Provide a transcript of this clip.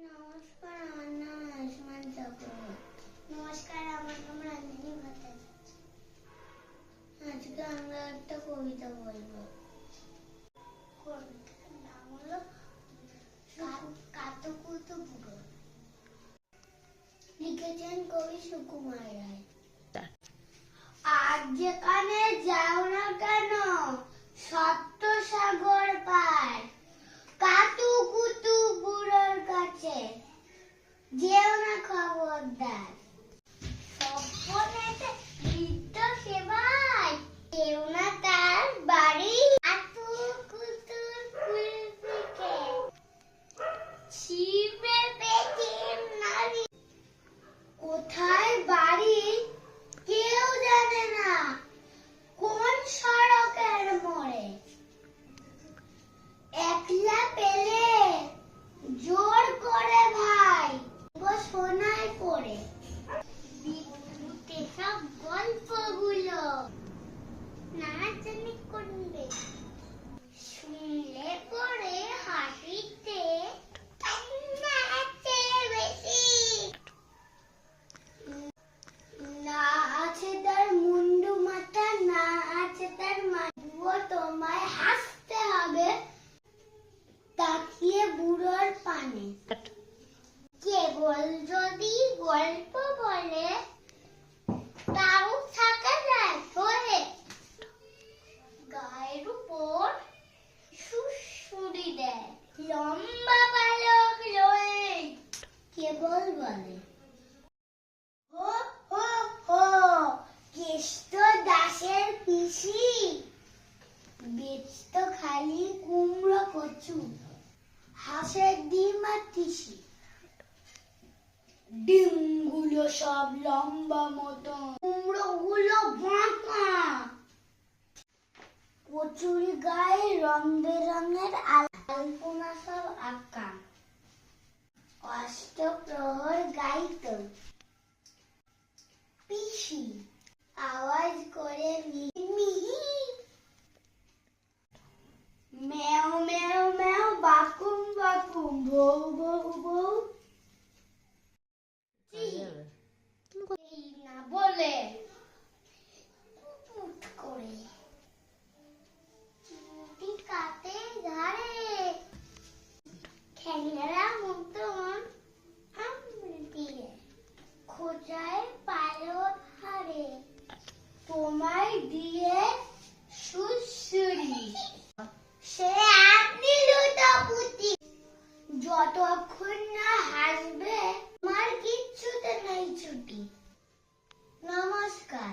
নমস্কার, আমার নাম আয়ুষ্মান চক্রবর্তী। নমস্কার, আমার নাম রাঞ্জিনী ভট্টাচার্য। আজকে আমরা একটা কবিতা বলবো। কবিতার নাম হলো কাতুকুতু বুড়ো। লিখেছেন কবি সুকুমার রায়। আজ যেখানে যাও না কেন সপ্ত সাগর পার, কাতুকুতু বুড়োর কাছে যেও না খবরদার। সপনেতে বৃদ্ধ সেবায় কেউ না তার বাড়ি, কাতুকুতুর কুলপিকে ছিপে পেটির নারী। কোথায় বাড়ি কেউ জানে না, কোন সড়কের মোড়ে। একলা পেলে জোর করে ভাই সোনায় পড়ে। বিদ্যুতে সব গল্পগুলো না জানি করবে, শুনলে পরে হাসিতে বেশি। না আছে তার মুন্ডু মাথা, না আছে তার মাথা, তোমায় হাসতে হবে তাকিয়ে বুড়োর পানে। কেবল যদি গল্প বলে তাও থাকা যায় বলে, গায়ের উপর সুড়সুড়ি দেয় লম্বা পালক লয়ে। কেবল বলে হো হো হো, কেষ্ট দাসের পিসি বেচতো খালি কুমড়ো কচু, হাঁসের ডিম আর তিসি। ডিমগুলো সব লম্বা মতো, কুমড়োগুলো বাঁকা, কচুর গায়ে রং বেরঙের আলপনা সব আঁকা। অষ্টপ্রহর গাইতো পিসি আওয়াজ করে মিহি, মেও মেও মেও, বাকুম বাকুম, বউ বউ বউ। এই না বলে পুট করে কাতে ধারে ঠ্যাংরা মতন দিয়ে খোঁচায় পালক হারে, তোমায় দিয়ে সুড়সুড়ি সে আপনি লুটোপুতি। যতক্ষণ না হাসবে তোমার কিচ্ছুতে নেই ছুটি। নমস্কার।